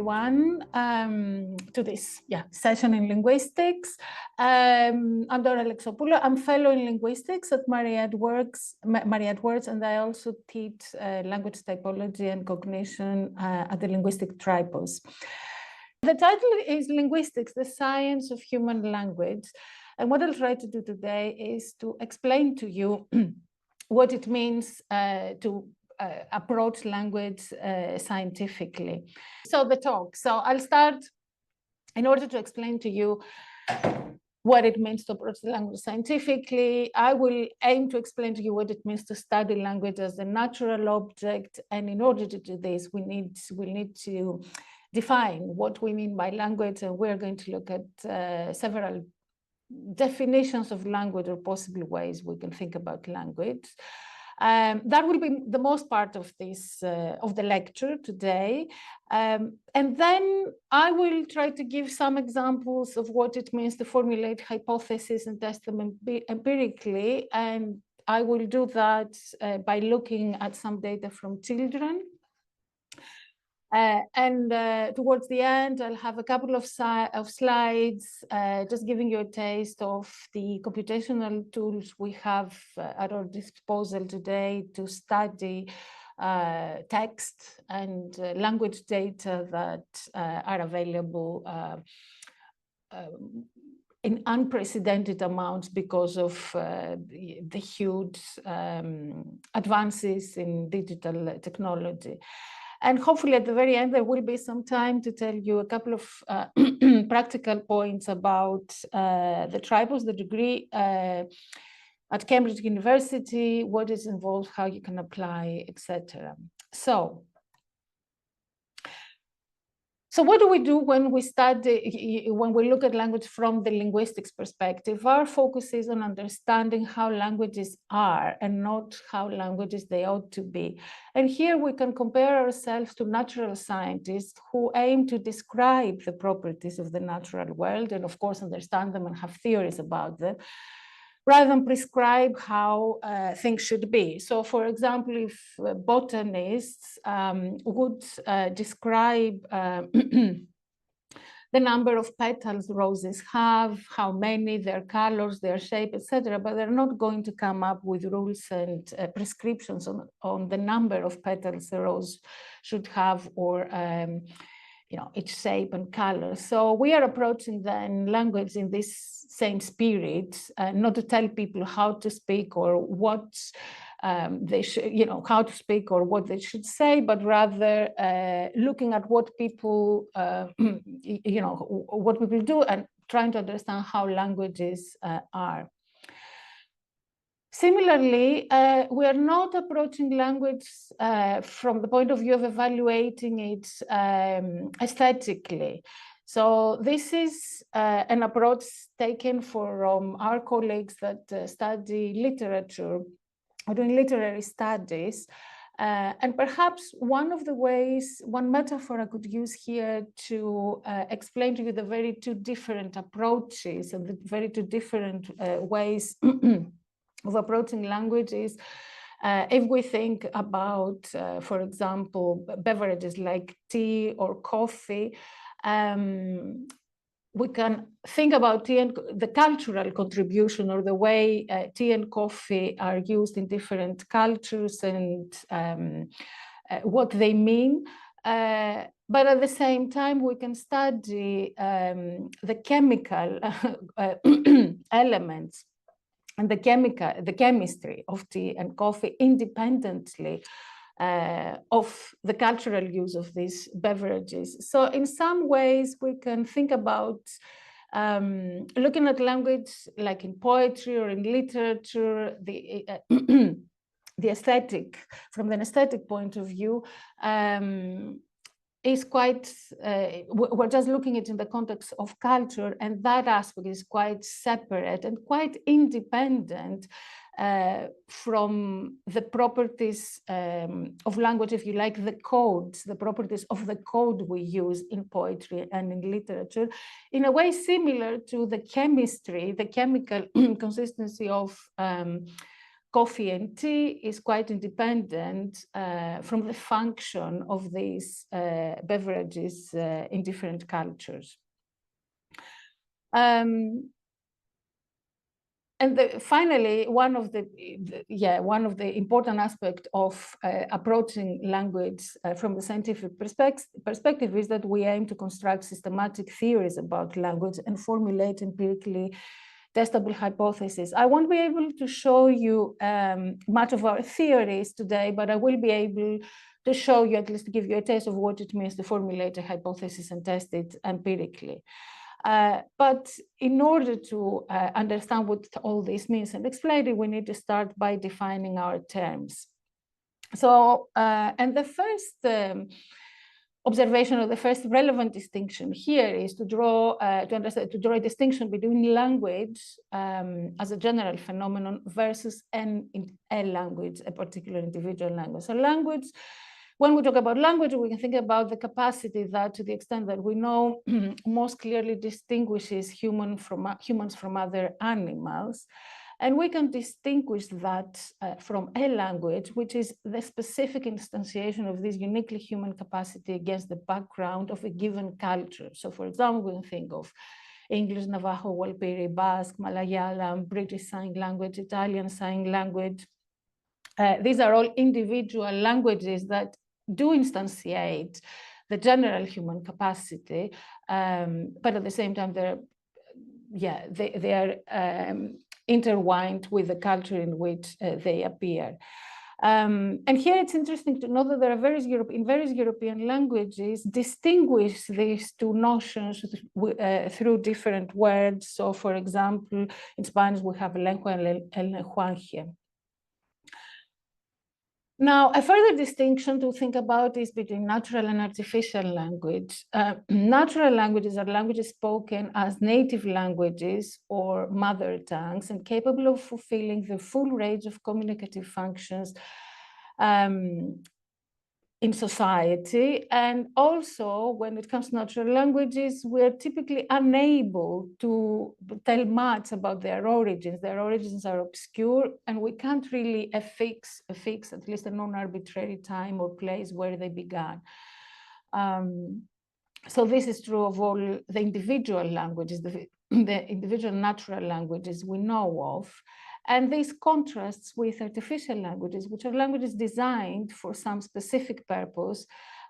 everyone to this session in linguistics. I'm Dora Alexopoulou. I'm fellow in linguistics at Marriott-Works, and I also teach language typology and cognition at the Linguistic Tripos. The title is Linguistics, the Science of Human Language. And what I'll try to do today is to explain to you what it means to approach language scientifically. So the talk. So I'll start, in order to explain to you what it means to approach the language scientifically. I will aim to explain to you what it means to study language as a natural object. And in order to do this, we need to define what we mean by language. And we're going to look at several definitions of language or possible ways we can think about language. That will be the most part of this of the lecture today, and then I will try to give some examples of what it means to formulate hypotheses and test them empirically, and I will do that by looking at some data from children. Towards the end, I'll have a couple of slides just giving you a taste of the computational tools we have at our disposal today to study text and language data that are available in unprecedented amounts because of the huge advances in digital technology. And hopefully at the very end, there will be some time to tell you a couple of practical points about the tripos, the degree at Cambridge University, what is involved, how you can apply, etc. So what do we do when we study, when we look at language from the linguistics perspective? Our focus is on understanding how languages are and not how languages they ought to be. And here we can compare ourselves to natural scientists who aim to describe the properties of the natural world and of course understand them and have theories about them, rather than prescribe how things should be. So for example, if botanists would describe the number of petals roses have, how many, their colors, their shape, etc., but they're not going to come up with rules and prescriptions on the number of petals a rose should have, or its shape and color. So we are approaching then language in this same spirit, not to tell people how to speak or what they should, how to speak or what they should say, but rather looking at what people, what people do and trying to understand how languages are. Similarly, we are not approaching language from the point of view of evaluating it aesthetically. So this is an approach taken from our colleagues that study literature, or doing literary studies. And perhaps one of the ways, one metaphor I could use here to explain to you the very two different approaches and the very two different ways of approaching languages. If we think about, for example, beverages like tea or coffee, we can think about tea and the cultural contribution, or the way tea and coffee are used in different cultures and what they mean. But at the same time, we can study the chemical elements and the chemistry of tea and coffee independently of the cultural use of these beverages. So in some ways, we can think about looking at language like in poetry or in literature, the aesthetic, from an aesthetic point of view, is quite, we're just looking at it in the context of culture, and that aspect is quite separate and quite independent from the properties of language, if you like, the codes, the properties of the code we use in poetry and in literature, in a way similar to the chemistry, the chemical consistency of coffee and tea is quite independent from the function of these beverages in different cultures. And finally, one of the important aspects of approaching language from the scientific perspective is that we aim to construct systematic theories about language and formulate empirically testable hypotheses. I won't be able to show you much of our theories today, but I will be able to show you, at least to give you a taste of what it means to formulate a hypothesis and test it empirically. But in order to understand what all this means and explain it, we need to start by defining our terms. So, and the first observation, or the first relevant distinction here, is to draw a distinction between language as a general phenomenon versus a language, a particular individual language. So language, when we talk about language, we can think about the capacity that, to the extent that we know, most clearly distinguishes humans from other animals. And we can distinguish that from a language, which is the specific instantiation of this uniquely human capacity against the background of a given culture. So for example, we can think of English, Navajo, Walpiri, Basque, Malayalam, British Sign Language, Italian Sign Language. These are all individual languages that do instantiate the general human capacity, but at the same time, they are intertwined with the culture in which they appear. And here it's interesting to know that there are in various European languages distinguish these two notions through different words. So for example, in Spanish, we have lengua and el lenguaje. Now, a further distinction to think about is between natural and artificial language. Natural languages are languages spoken as native languages or mother tongues and capable of fulfilling the full range of communicative functions in society. And also, when it comes to natural languages, we're typically unable to tell much about their origins. Their origins are obscure, and we can't really affix at least a non-arbitrary time or place where they began. So this is true of all the individual languages, the individual natural languages we know of. And this contrasts with artificial languages, which are languages designed for some specific purpose.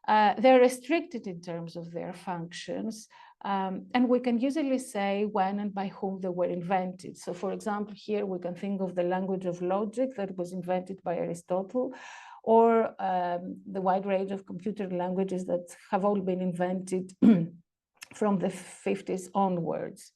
They're restricted in terms of their functions. And we can usually say when and by whom they were invented. So for example, here we can think of the language of logic that was invented by Aristotle, or the wide range of computer languages that have all been invented from the 50s onwards.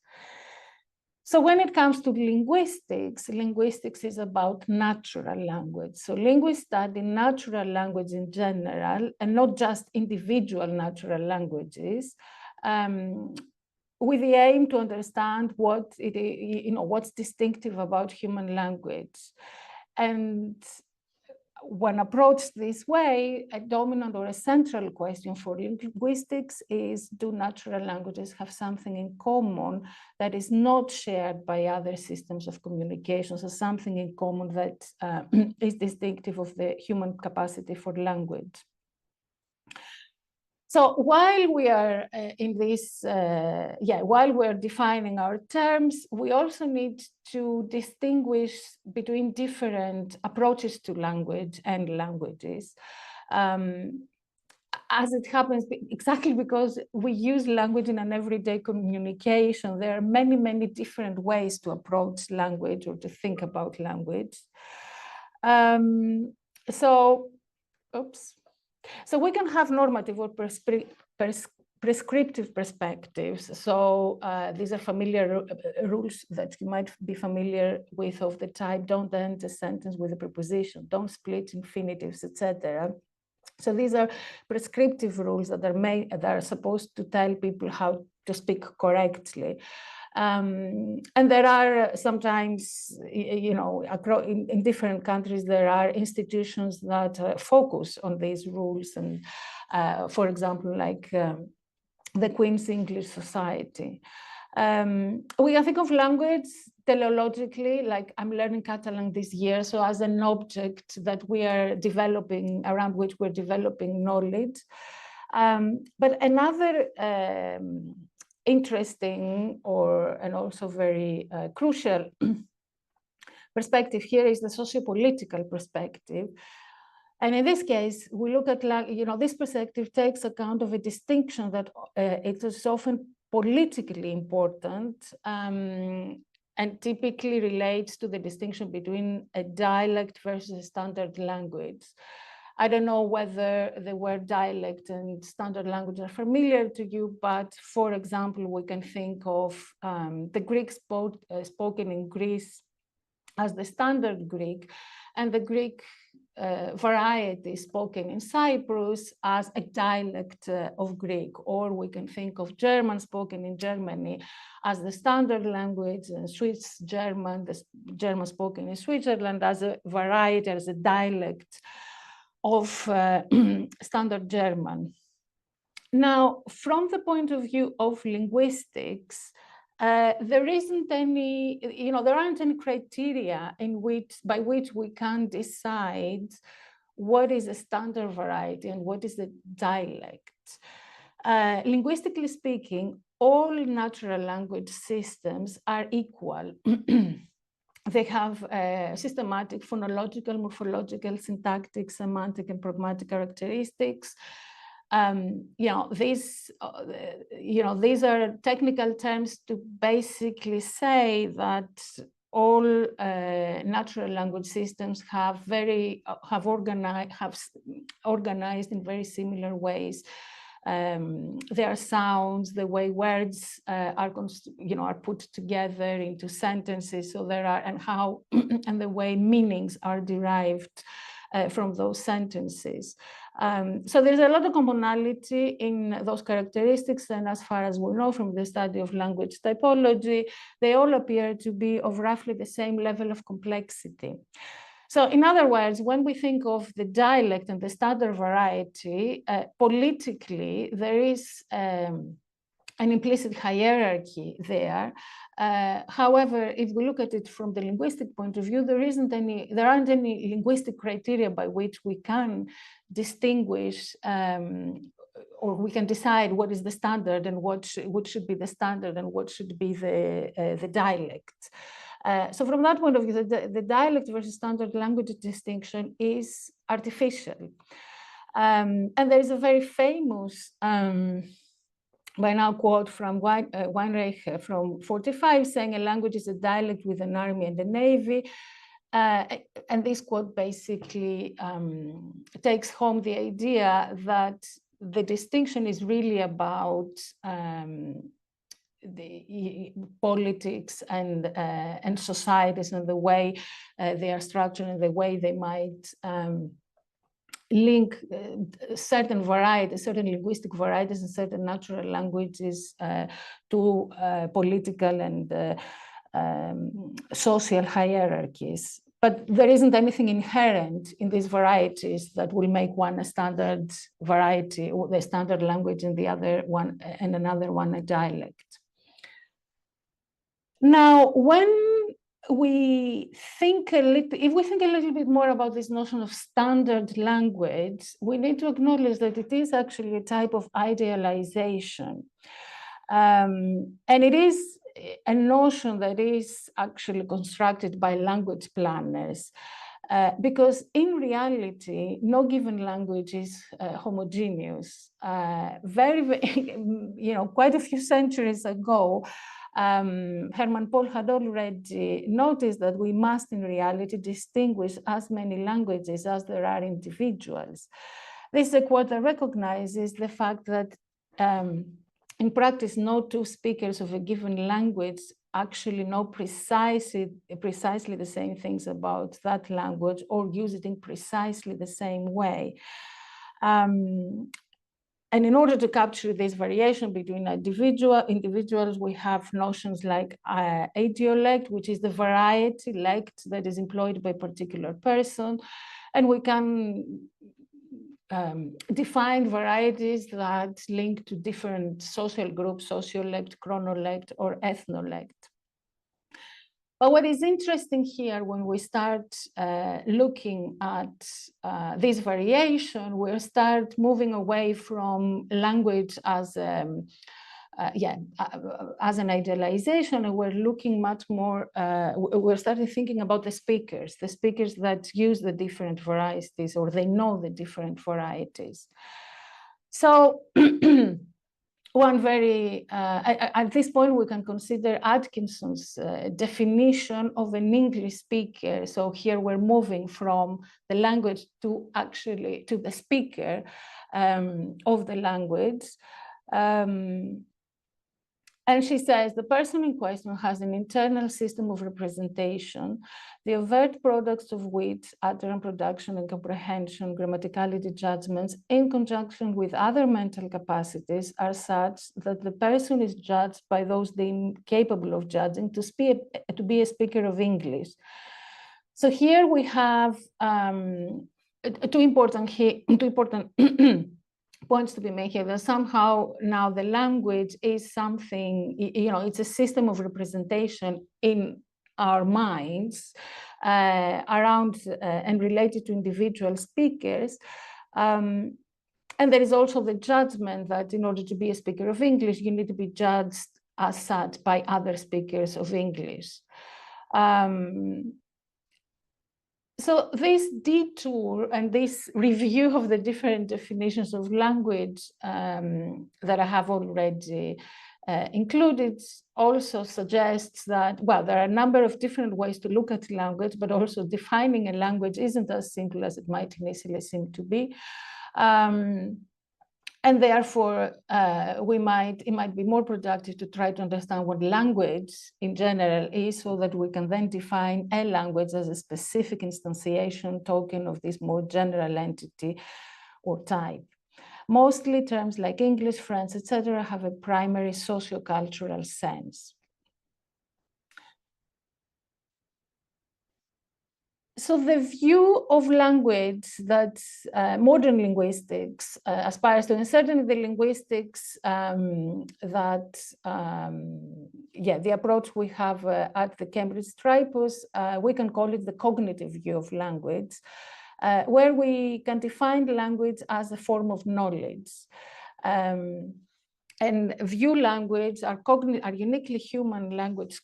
So when it comes to linguistics, linguistics is about natural language. So linguists study natural language in general, and not just individual natural languages, with the aim to understand what what's distinctive about human language. And when approached this way, a dominant or a central question for linguistics is, do natural languages have something in common that is not shared by other systems of communication, so something in common that is distinctive of the human capacity for language? So while we are in this, while we're defining our terms, we also need to distinguish between different approaches to language and languages. As it happens, exactly because we use language in an everyday communication, there are many, many different ways to approach language or to think about language. So we can have normative or prescriptive perspectives. So these are familiar rules that you might be familiar with, of the type, don't end a sentence with a preposition, don't split infinitives, etc. So these are prescriptive rules that are supposed to tell people how to speak correctly. And there are sometimes, in different countries, there are institutions that focus on these rules. And for example, like the Queen's English Society. We can think of language teleologically, like I'm learning Catalan this year, so as an object that we are developing, around which we're developing knowledge. But another interesting and also very crucial perspective here is the socio-political perspective. And in this case, we look at, this perspective takes account of a distinction that it is often politically important and typically relates to the distinction between a dialect versus a standard language. I don't know whether the word dialect and standard language are familiar to you, but for example, we can think of the Greek spoken in Greece as the standard Greek, and the Greek variety spoken in Cyprus as a dialect of Greek. Or we can think of German spoken in Germany as the standard language, and Swiss German, the German spoken in Switzerland, as a variety, as a dialect of standard German. Now, from the point of view of linguistics, there isn't any, there aren't any criteria by which we can decide what is a standard variety and what is a dialect. Linguistically speaking, all natural language systems are equal. They have systematic phonological, morphological, syntactic, semantic, and pragmatic characteristics. These are technical terms to basically say that all natural language systems have organized in very similar ways their sounds, the way words are put together into sentences. So and the way meanings are derived from those sentences. So there's a lot of commonality in those characteristics, and as far as we know from the study of language typology, they all appear to be of roughly the same level of complexity. So in other words, when we think of the dialect and the standard variety, politically, there is an implicit hierarchy there. However, if we look at it from the linguistic point of view, there aren't any linguistic criteria by which we can distinguish or we can decide what is the standard and what should be the standard and what should be the dialect. So from that point of view, the dialect versus standard language distinction is artificial. And there is a very famous by now quote from Weinreich from 1945 saying a language is a dialect with an army and a navy. And this quote basically takes home the idea that the distinction is really about the politics and societies and the way they are structured and the way they might link certain varieties, certain linguistic varieties and certain natural languages to political and social hierarchies. But there isn't anything inherent in these varieties that will make one a standard variety or the standard language and the other one and another one a dialect. Now, when we think if we think a little bit more about this notion of standard language, we need to acknowledge that it is actually a type of idealization. And it is a notion that is actually constructed by language planners. Because in reality, no given language is homogeneous. Quite a few centuries ago, Hermann Pohl had already noticed that we must in reality distinguish as many languages as there are individuals. This is a quote that recognizes the fact that in practice, no two speakers of a given language actually know precisely the same things about that language or use it in precisely the same way. And in order to capture this variation between individuals, we have notions like idiolect, which is the variety lect that is employed by a particular person. And we can defined varieties that link to different social groups, sociolect, chronolect, or ethnolect. But what is interesting here, when we start looking at this variation, we start moving away from language as as an idealization, and we're looking much more, we're starting thinking about the speakers that use the different varieties, or they know the different varieties. So one very, at this point, we can consider Atkinson's definition of an English speaker. So here we're moving from the language to actually to the speaker of the language. And she says, the person in question has an internal system of representation, the overt products of which, utterance, production, and comprehension, grammaticality judgments, in conjunction with other mental capacities, are such that the person is judged by those deemed capable of judging to be a speaker of English. So here we have two important points to be made here, that somehow now the language is something, it's a system of representation in our minds around and related to individual speakers. And there is also the judgment that in order to be a speaker of English, you need to be judged as such by other speakers of English. So this detour and this review of the different definitions of language that I have already included also suggests that, well, there are a number of different ways to look at language, but also defining a language isn't as simple as it might initially seem to be. And therefore, it might be more productive to try to understand what language in general is, so that we can then define a language as a specific instantiation token of this more general entity or type. Mostly terms like English, French, etc., have a primary sociocultural sense. So the view of language that modern linguistics aspires to, and certainly the linguistics the approach we have at the Cambridge Tripos, we can call it the cognitive view of language, where we can define language as a form of knowledge. And view language are uniquely human language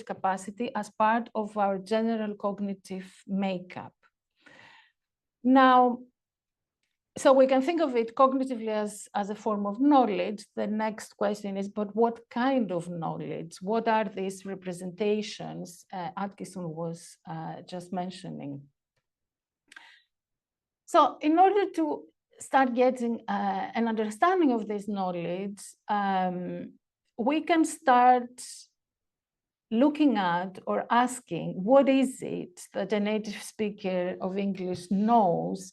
capacity as part of our general cognitive makeup. Now, so we can think of it cognitively as a form of knowledge. The next question is, but what kind of knowledge? What are these representations Atkinson was just mentioning? So in order to start getting an understanding of this knowledge, we can start looking at or asking, what is it that a native speaker of English knows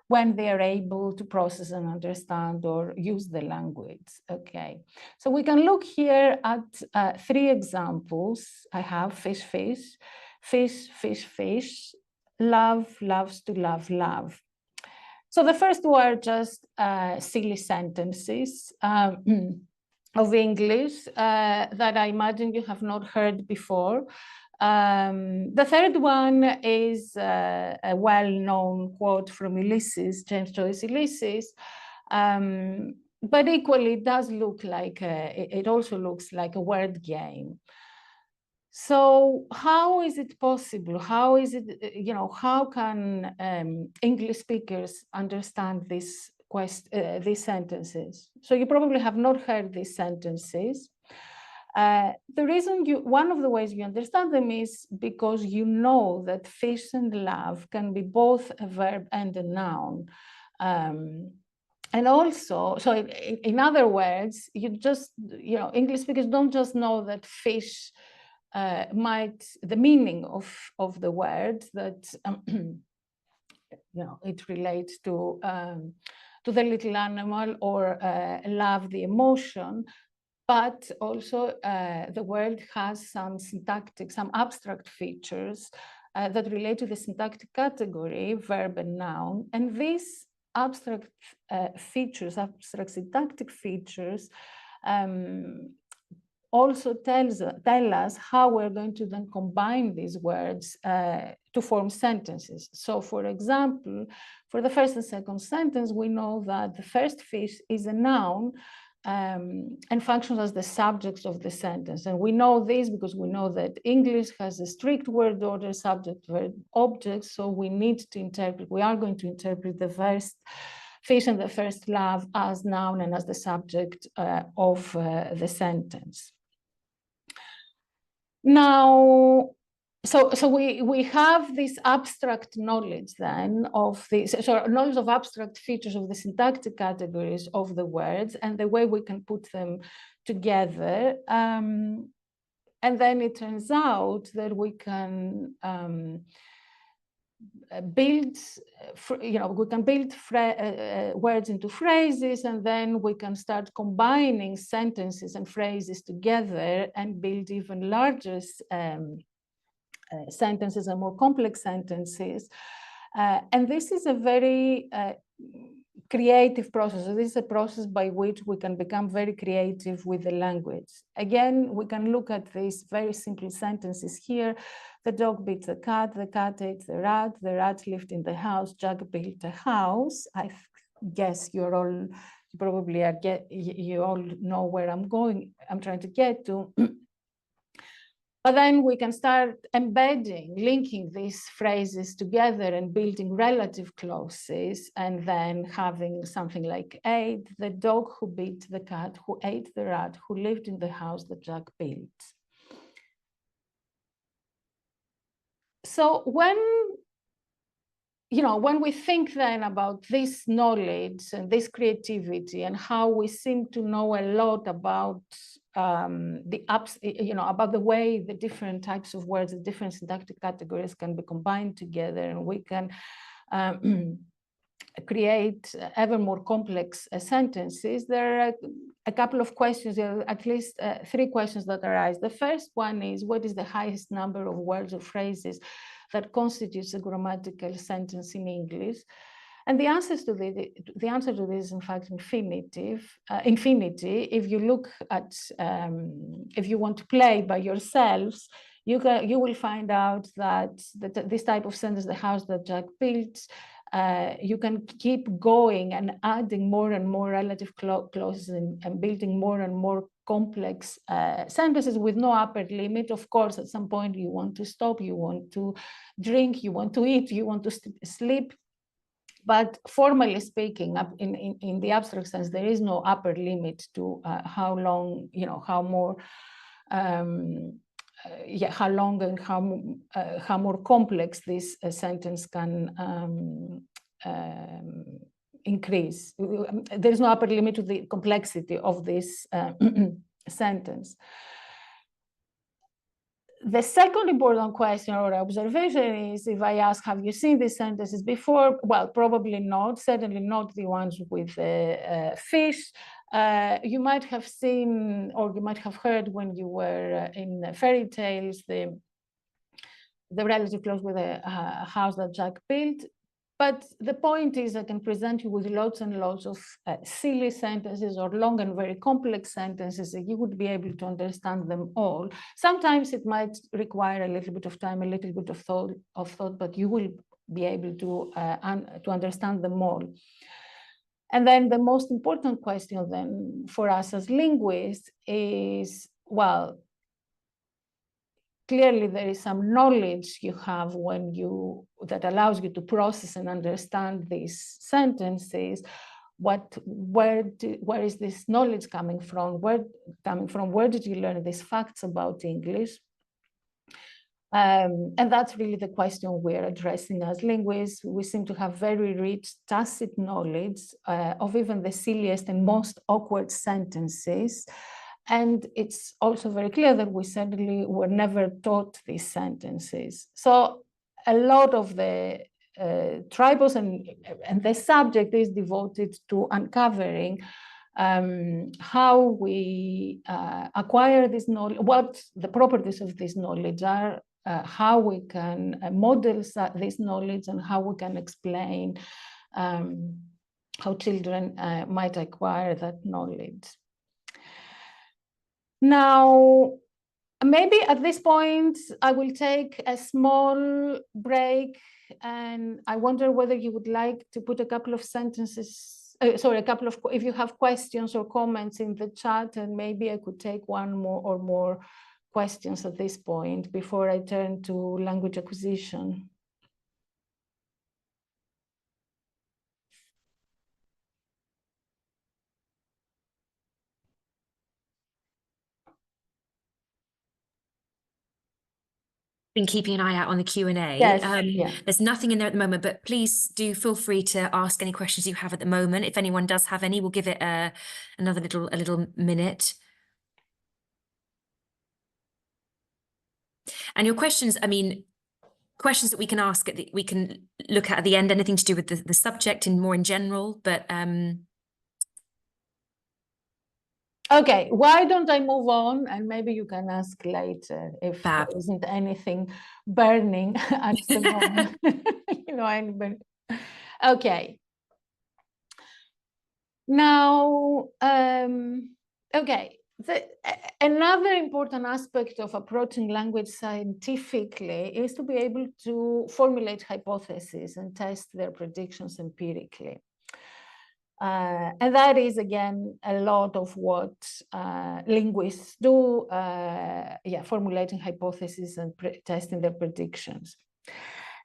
when they are able to process and understand or use the language? Okay, so we can look here at three examples. I have fish, fish, fish, fish, fish, love, loves to love, love. So the first were just silly sentences of English that I imagine you have not heard before. The third one is a well-known quote from Ulysses, James Joyce Ulysses, but equally it does look like, it also looks like a word game. So how is it possible? How is it, how can English speakers understand these sentences? So you probably have not heard these sentences. The reason one of the ways you understand them is because you know that fish and love can be both a verb and a noun. And also, so in other words, English speakers don't just know that fish the meaning of the word, that it relates to the little animal, or love, the emotion, but also the word has some syntactic, some abstract features that relate to the syntactic category, verb and noun. And these abstract features, abstract syntactic features, also tell us how we're going to then combine these words to form sentences. So for example, for the first and second sentence, we know that the first fish is a noun and functions as the subject of the sentence. And we know this because we know that English has a strict word order, subject, verb, object. So we need to interpret, we are going to interpret the first fish and the first love as noun and as the subject of the sentence. Now, so we have this abstract knowledge then of this, so knowledge of abstract features of the syntactic categories of the words and the way we can put them together. And then it turns out that we can build, we can build words into phrases, and then we can start combining sentences and phrases together and build even larger sentences and more complex sentences. And this is a very creative process. So this is a process by which we can become very creative with the language. Again, we can look at these very simple sentences here. The dog beat the cat ate the rat lived in the house, Jack built a house. I guess you all know where I'm trying to get to. But then we can start embedding, linking these phrases together and building relative clauses, and then having something like ate the dog who beat the cat, who ate the rat, who lived in the house that Jack built. So when we think then about this knowledge and this creativity and how we seem to know a lot about about the way the different types of words, the different syntactic categories can be combined together, and we can create ever more complex sentences, there are a couple of questions, at least 3 questions that arise. The first one is, what is the highest number of words or phrases that constitutes a grammatical sentence in English? And the answer to this is, in fact, infinity. If you look at, if you want to play by yourselves, you will find out that this type of sentence, the house that Jack built, you can keep going and adding more and more relative clauses and building more and more complex sentences with no upper limit. Of course, at some point you want to stop, you want to drink, you want to eat, you want to sleep. But formally speaking, in the abstract sense, there is no upper limit to how long, how long and how more complex this sentence can increase. There is no upper limit to the complexity of this sentence. The second important question or observation is, if I ask, have you seen these sentences before? Well, probably not, certainly not the ones with fish. You might have seen, or you might have heard when you were in fairy tales, the relative clause with a house that Jack built. But the point is, I can present you with lots and lots of silly sentences or long and very complex sentences, and you would be able to understand them all. Sometimes it might require a little bit of time, a little bit of thought, but you will be able to understand them all. And then the most important question then for us as linguists is, well, clearly there is some knowledge you have that allows you to process and understand these sentences. Where is this knowledge coming from? Where did you learn these facts about English? And that's really the question we're addressing as linguists. We seem to have very rich tacit knowledge of even the silliest and most awkward sentences. And it's also very clear that we certainly were never taught these sentences. So a lot of the tribals and the subject is devoted to uncovering how we acquire this knowledge, what the properties of this knowledge are, how we can model this knowledge and how we can explain how children might acquire that knowledge. Now, maybe at this point, I will take a small break, and I wonder whether you would like to put a couple of sentences, if you have questions or comments in the chat, and maybe I could take one or more questions at this point before I turn to language acquisition. Been keeping an eye out on the Q&A. Yes, There's nothing in there at the moment, but please do feel free to ask any questions you have at the moment. If anyone does have any, we'll give it another little minute. And your questions, I mean, questions that we can ask we can look at the end, anything to do with the subject and more in general, but okay, why don't I move on, and maybe you can ask later if there isn't anything burning at the moment. You know, anybody. Okay. Now, okay. Another important aspect of approaching language scientifically is to be able to formulate hypotheses and test their predictions empirically. And that is, again, a lot of what linguists do, formulating hypotheses and testing their predictions.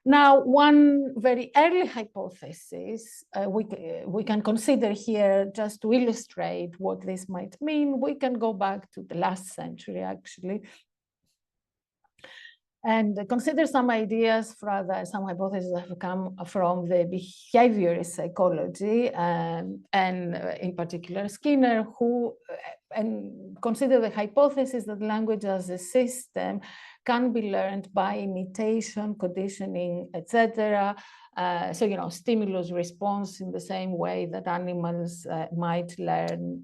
Now, one very early hypothesis we can consider here, just to illustrate what this might mean. We can go back to the last century, actually, and consider some ideas some hypotheses that have come from the behaviorist psychology, and in particular Skinner, who and consider the hypothesis that language as a system can be learned by imitation, conditioning, etc. So, you know, stimulus response in the same way that animals might learn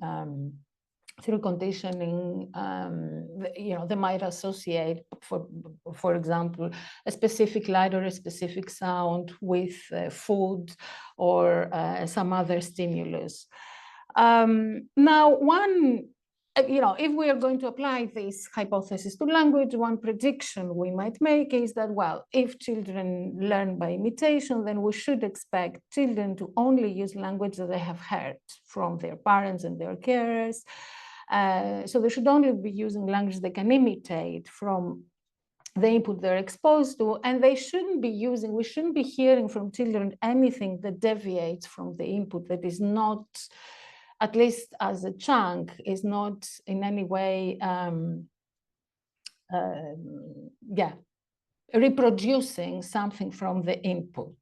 through conditioning. You know, they might associate, for example, a specific light or a specific sound with food or some other stimulus. Now, you know, if we are going to apply this hypothesis to language, one prediction we might make is that, well, if children learn by imitation, then we should expect children to only use language that they have heard from their parents and their carers. So they should only be using language they can imitate from the input they're exposed to, and we shouldn't be hearing from children anything that deviates from the input, that is not, at least as a chunk, is not in any way reproducing something from the input.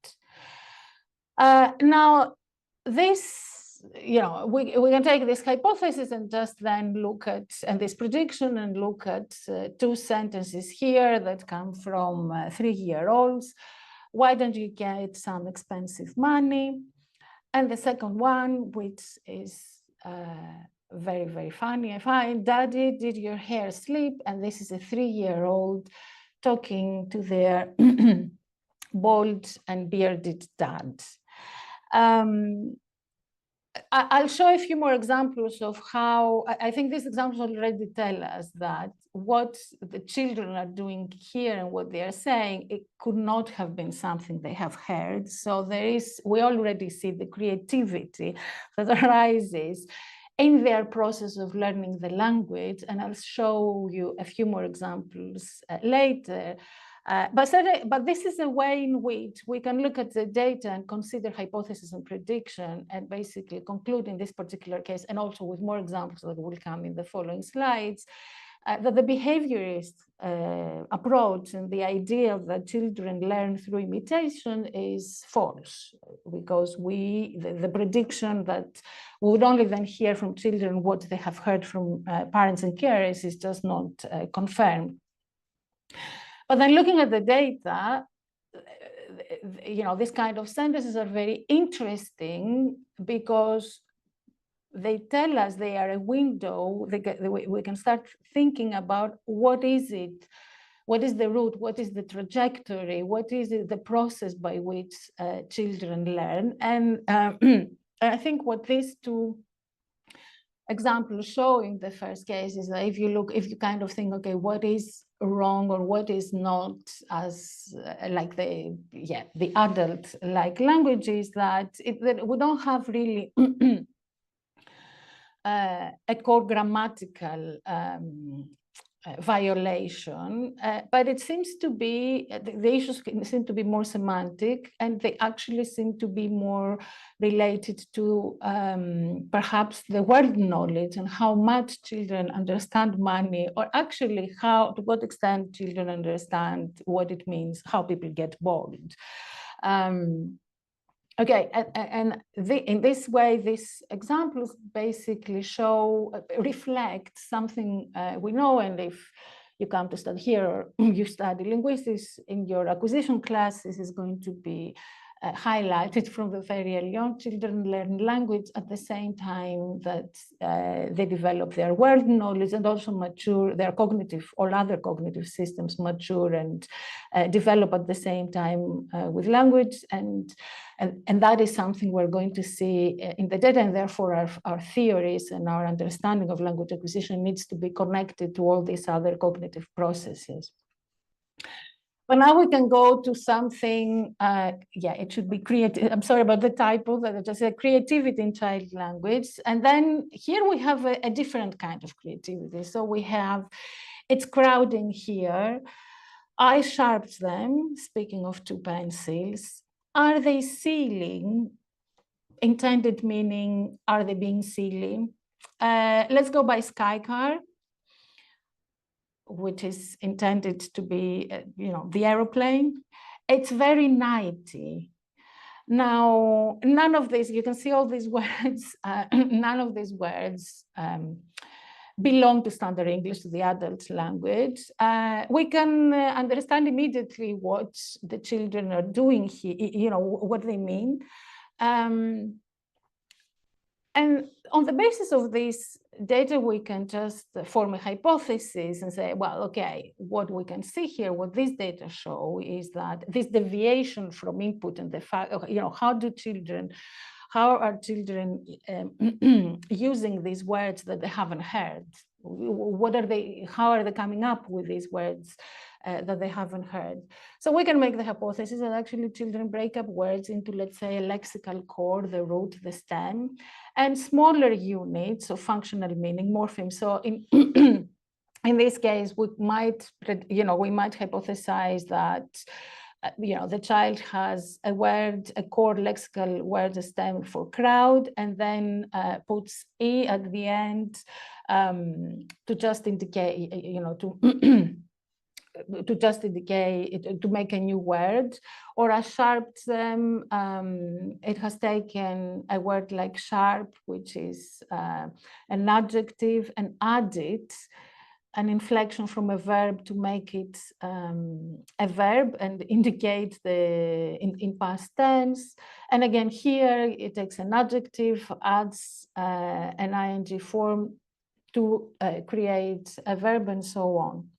Now, this, you know, we can take this hypothesis and just then look at, and this prediction, and look at two sentences here that come from 3-year-olds. Why don't you get some expensive money? And the second one, which is very, very funny, I find, Daddy, did your hair sleep? And this is a 3-year-old talking to their bald and bearded dad. I'll show a few more examples of how, I think these examples already tell us that what the children are doing here and what they are saying, it could not have been something they have heard. So we already see the creativity that arises in their process of learning the language. And I'll show you a few more examples later. But this is a way in which we can look at the data and consider hypothesis and prediction, and basically conclude in this particular case, and also with more examples that will come in the following slides, that the behaviorist approach and the idea that children learn through imitation is false, because the prediction that we would only then hear from children what they have heard from parents and carers is just not confirmed. But then looking at the data, you know, these kind of sentences are very interesting because they tell us, they are a window. We can start thinking about what is it what is the route, what is the trajectory, what is the process by which children learn. And I think what these two examples show in the first case is that if you kind of think, okay, what is wrong or what is not as like the adult like languages, that we don't have really a core grammatical violation, but it seems to be, the issues seem to be more semantic, and they actually seem to be more related to perhaps the world knowledge and how much children understand money, or actually to what extent children understand what it means, how people get bored. Okay, and in this way, these examples basically reflect something we know. And if you come to study here or you study linguistics in your acquisition class, this is going to be highlighted from the very early on. Children learn language at the same time that they develop their world knowledge and also mature, their cognitive or other cognitive systems mature and develop at the same time with language. And that is something we're going to see in the data, and therefore our theories and our understanding of language acquisition needs to be connected to all these other cognitive processes. But now we can go to something, it should be creative. I'm sorry about the typo, that I just said creativity in child language. And then here we have a different kind of creativity. So we have, it's crowding here. I sharped them, speaking of two pencils. Are they sealing? Intended meaning, are they being silly? Let's go by sky car, which is intended to be, the aeroplane. It's very nighty. Now, none of these, you can see all these words, none of these words belong to standard English, to the adult language. We can understand immediately what the children are doing here, what they mean. And on the basis of this data, we can just form a hypothesis and say, well, okay, what we can see here, what these data show is that this deviation from input and the fact, how are children using these words that they haven't heard? How are they coming up with these words that they haven't heard? So we can make the hypothesis that actually children break up words into, let's say, a lexical core, the root, the stem, and smaller units of functional meaning, morphemes. So in this case, we might hypothesize that the child has a word, a core lexical word, a stem for crowd, and then puts E at the end to just indicate, to make a new word. Or I sharped them, it has taken a word like sharp, which is an adjective, and added an inflection from a verb to make it a verb and indicate in past tense. And again, here it takes an adjective, adds an ing form to create a verb, and so on.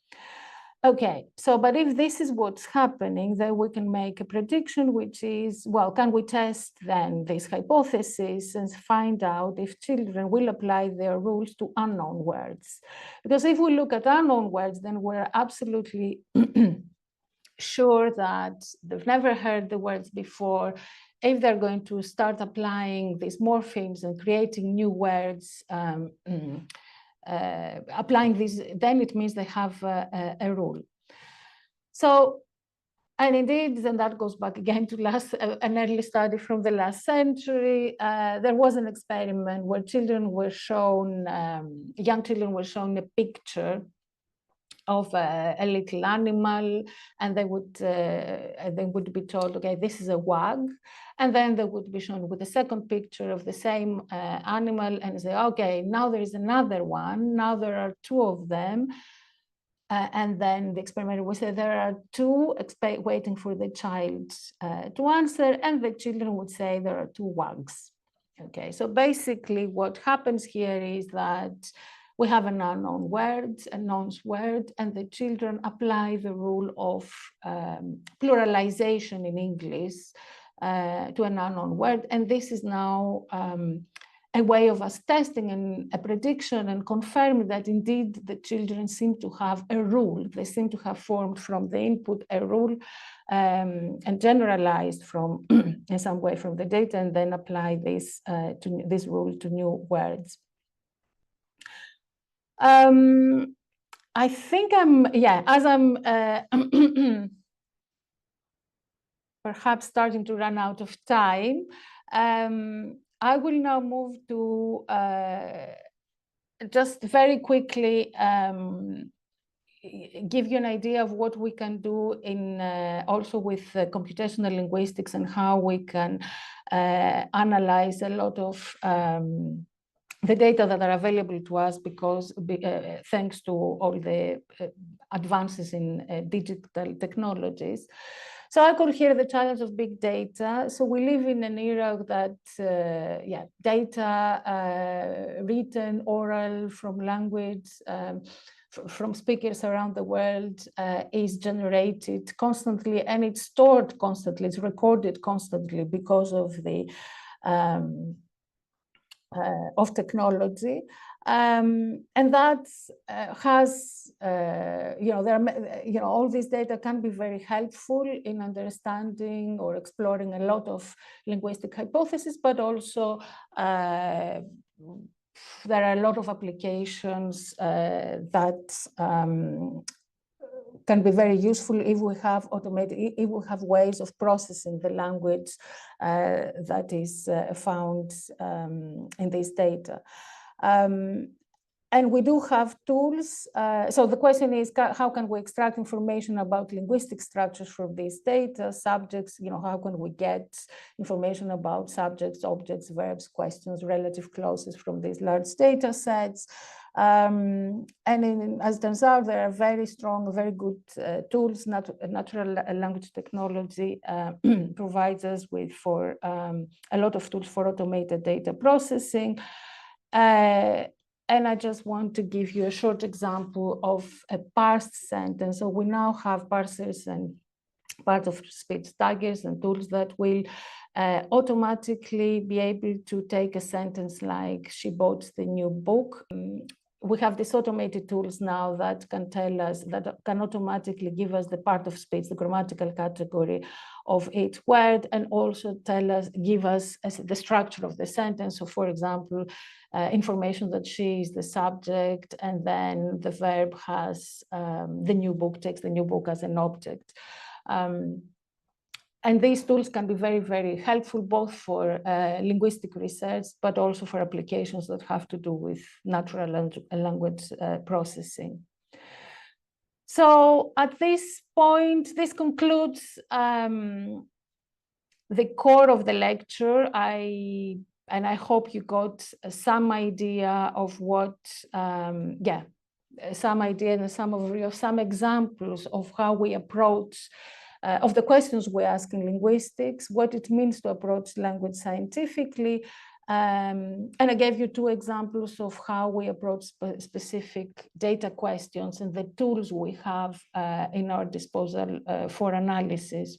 Okay, so but if this is what's happening, then we can make a prediction, which is, well, can we test then this hypothesis and find out if children will apply their rules to unknown words? Because if we look at unknown words, then we're absolutely sure that they've never heard the words before. If they're going to start applying these morphemes and creating new words, applying these, then it means they have a rule. So, and indeed, then that goes back again to an early study from the last century. There was an experiment where children were shown, young children were shown a picture of a little animal, and they would be told, okay, this is a wag. And then they would be shown with a second picture of the same animal and say, okay, now there is another one. Now there are two of them. And then the experimenter would say there are two, waiting for the child to answer. And the children would say there are two wags. Okay, so basically what happens here is that we have an unknown word, a nonce word, and the children apply the rule of pluralization in English to an unknown word. And this is now a way of us testing and a prediction and confirming that indeed the children seem to have a rule. They seem to have formed from the input a rule and generalized from in some way from the data, and then apply this this rule to new words. I think as I'm perhaps starting to run out of time, I will now move to just very quickly give you an idea of what we can do in also with computational linguistics and how we can analyze a lot of the data that are available to us because thanks to all the advances in digital technologies. So I call here the challenge of big data. So we live in an era that, data, written, oral, from language, from speakers around the world is generated constantly, and it's stored constantly, it's recorded constantly because of the of technology, and that has, all this data can be very helpful in understanding or exploring a lot of linguistic hypotheses, but also there are a lot of applications that can be very useful if we have if we have ways of processing the language that is found in this data. And we do have tools. So the question is, how can we extract information about linguistic structures from these data, subjects, how can we get information about subjects, objects, verbs, questions, relative clauses from these large data sets? And as it turns out, there are very strong, very good tools. Natural language technology provides us with a lot of tools for automated data processing. And I just want to give you a short example of a parsed sentence. So we now have parsers and part of speech taggers and tools that will automatically be able to take a sentence like, she bought the new book. We have these automated tools now that can tell us, that can automatically give us the part of speech, the grammatical category of each word, and also give us the structure of the sentence. So for example, information that she is the subject, and then the verb has the new book, takes the new book as an object. And these tools can be very, very helpful, both for linguistic research, but also for applications that have to do with natural language processing. So at this point, this concludes the core of the lecture. And I hope you got some idea of what, some idea and some examples of how we approach, of the questions we ask in linguistics, what it means to approach language scientifically. And I gave you two examples of how we approach specific data questions and the tools we have in our disposal for analysis.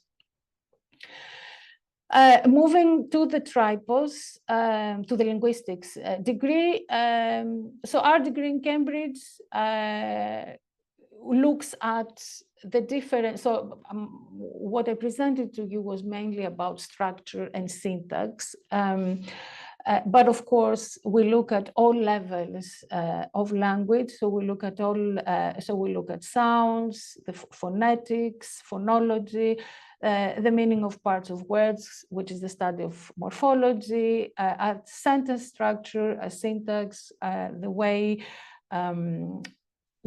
Moving to the tripos, to the linguistics degree. So our degree in Cambridge looks at the different, so what I presented to you was mainly about structure and syntax. But of course, we look at all levels of language. So we look at sounds, the phonetics, phonology, the meaning of parts of words, which is the study of morphology, at sentence structure, syntax, the way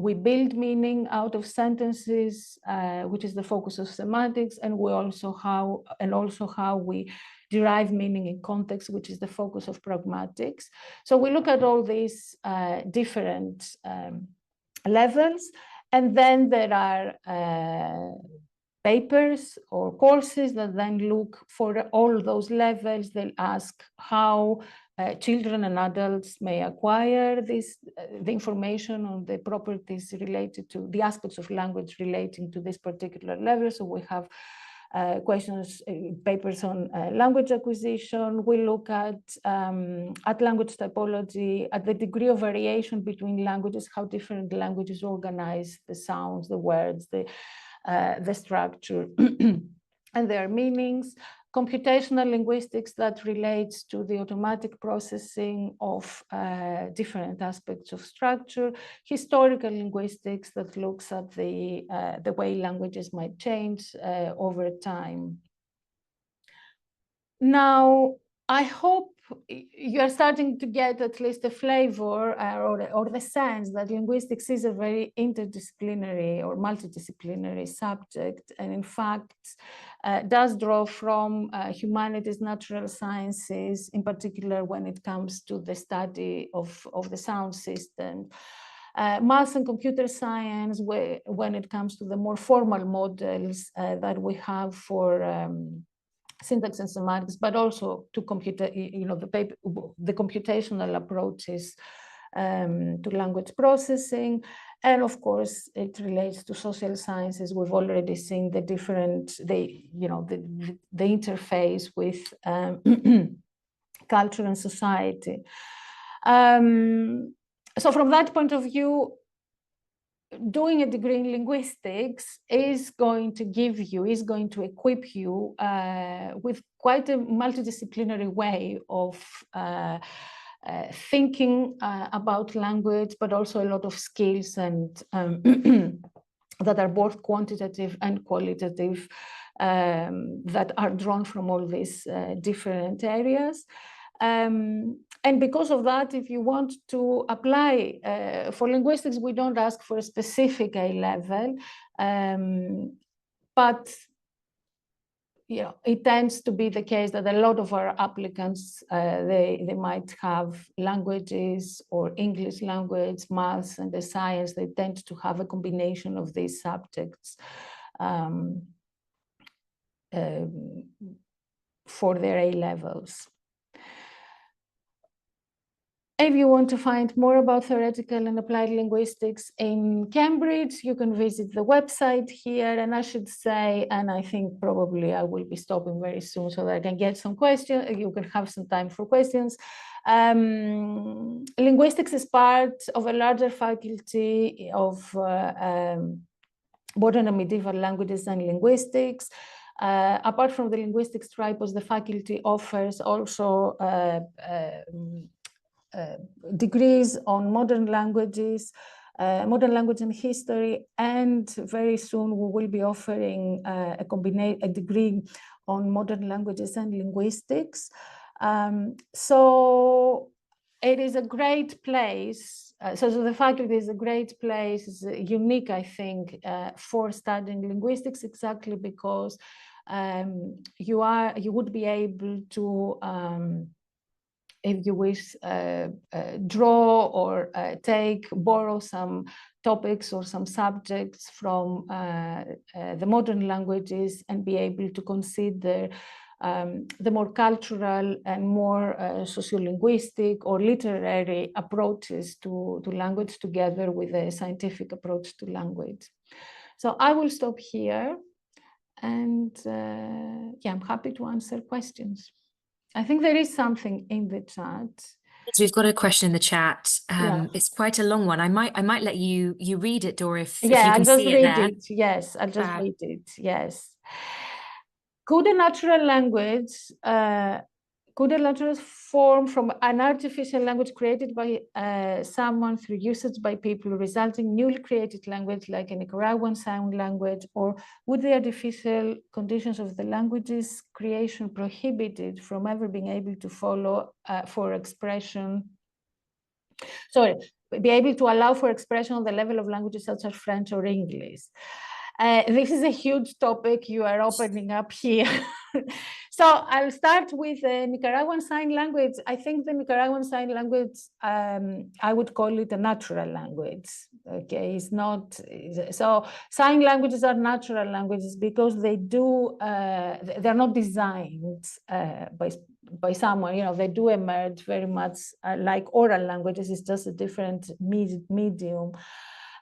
we build meaning out of sentences, which is the focus of semantics, and also how we derive meaning in context, which is the focus of pragmatics. So we look at all these different levels, and then there are papers or courses that then look for all those levels. They'll ask how children and adults may acquire the information on the properties related to the aspects of language relating to this particular level. So we have papers on language acquisition. We look at language typology, at the degree of variation between languages, how different languages organize the sounds, the words, the structure, and their meanings. Computational linguistics that relates to the automatic processing of different aspects of structure. Historical linguistics that looks at the way languages might change over time. Now, I hope you are starting to get at least a flavor or the sense that linguistics is a very interdisciplinary or multidisciplinary subject, and in fact does draw from humanities, natural sciences, in particular when it comes to the study of the sound system. Math and computer science, when it comes to the more formal models that we have for syntax and semantics, but also to the computational approaches to language processing. And of course, it relates to social sciences. We've already seen the interface with culture and society. So from that point of view, doing a degree in linguistics is going to equip you with quite a multidisciplinary way of thinking about language, but also a lot of skills and that are both quantitative and qualitative, that are drawn from all these different areas. And because of that, if you want to apply for linguistics, we don't ask for a specific A level, but it tends to be the case that a lot of our applicants, they might have languages or English language, maths, and the science. They tend to have a combination of these subjects for their A levels. If you want to find more about theoretical and applied linguistics in Cambridge, you can visit the website here. And I should say, and I think probably I will be stopping very soon so that I can get some questions. You can have some time for questions. Linguistics is part of a larger faculty of modern and medieval languages and linguistics. Apart from the linguistics tripos, the faculty offers also degrees on modern languages, modern language and history, and very soon we will be offering a degree on modern languages and linguistics. So it is a great place. So the faculty is a great place, is unique, I think, for studying linguistics, exactly because you would be able to if you wish, draw or borrow some topics or some subjects from the modern languages and be able to consider the more cultural and more sociolinguistic or literary approaches to language together with a scientific approach to language. So I will stop here, and I'm happy to answer questions. I think there is something in the chat. So we've got a question in the chat. It's quite a long one. I might let you read it, Dora, if you can see it there. Yes, I'll just read it. Yes. Could a natural language form from an artificial language created by someone through usage by people, resulting newly created language like a Nicaraguan sign language, or would the artificial conditions of the language's creation prohibited from ever being able to follow for expression? Sorry, be able to allow for expression on the level of languages such as French or English? This is a huge topic you are opening up here. So I'll start with the Nicaraguan Sign Language. I think the Nicaraguan Sign Language, I would call it a natural language. Okay, it's not, so sign languages are natural languages because they do, they're not designed by someone, you know, they do emerge very much like oral languages. It's just a different medium.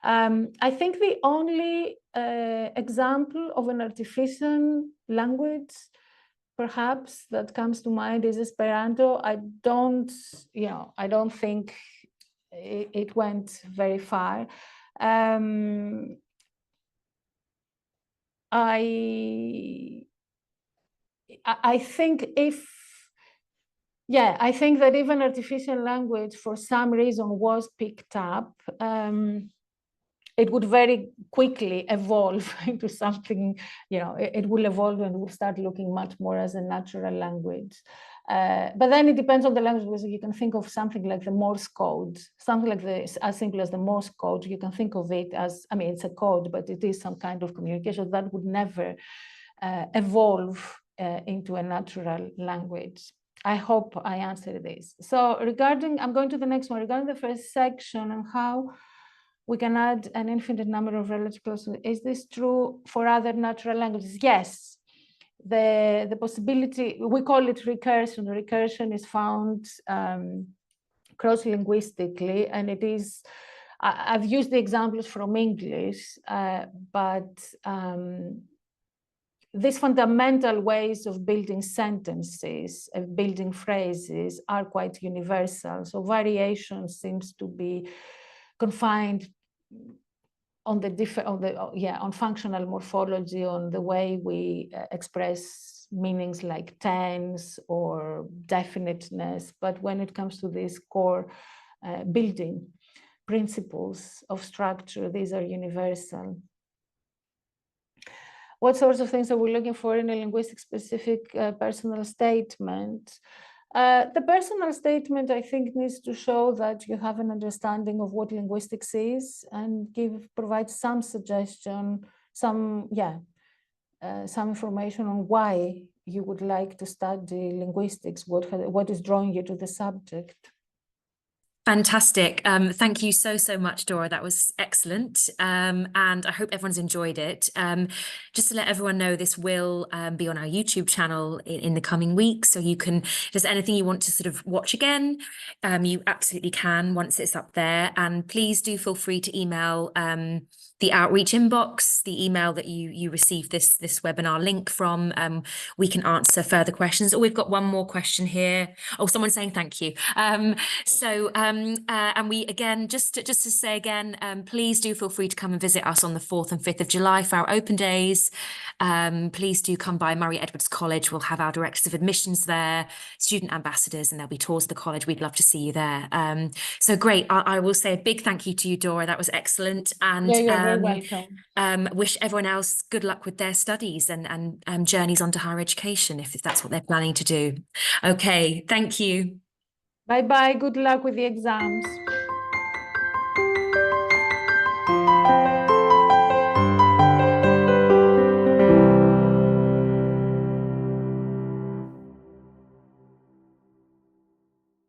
I think the only example of an artificial language, perhaps, that comes to mind is Esperanto. I don't think it went very far. I think I think that if an artificial language for some reason was picked up, it would very quickly evolve into something, you know, it will evolve and will start looking much more as a natural language. But then it depends on the language, because you can think of something like the Morse code, something like this, as simple as the Morse code. You can think of it as, I mean, it's a code, but it is some kind of communication that would never evolve into a natural language. I hope I answered this. So regarding, I'm going to the next one, regarding the first section and how we can add an infinite number of relative clauses. Is this true for other natural languages? Yes. The possibility, we call it recursion. Recursion is found cross-linguistically, and it is, I've used the examples from English, but these fundamental ways of building sentences, of building phrases, are quite universal. So variation seems to be confined on the on functional morphology, on the way we express meanings like tense or definiteness. But when it comes to these core building principles of structure, these are universal. What sorts of things are we looking for in a linguistic specific personal statement? The personal statement, I think, needs to show that you have an understanding of what linguistics is and provide some suggestion, some information on why you would like to study linguistics, what is drawing you to the subject. Fantastic. Thank you so much, Dora. That was excellent. And I hope everyone's enjoyed it. Just to let everyone know, this will be on our YouTube channel in the coming weeks. So you can, if there's anything you want to sort of watch again, you absolutely can once it's up there. And please do feel free to email the outreach inbox, the email that you received this webinar link from. We can answer further questions. Oh, we've got one more question here. Oh, someone's saying thank you. And we, again, just to say again, please do feel free to come and visit us on the 4th and 5th of July for our open days. Please do come by Murray Edwards College. We'll have our directors of admissions there, student ambassadors, and there'll be tours of the college. We'd love to see you there. So great. I will say a big thank you to you, Dora. That was excellent. And yeah, you're very welcome. Wish everyone else good luck with their studies and journeys onto higher education, if that's what they're planning to do. Okay, thank you. Bye-bye. Good luck with the exams.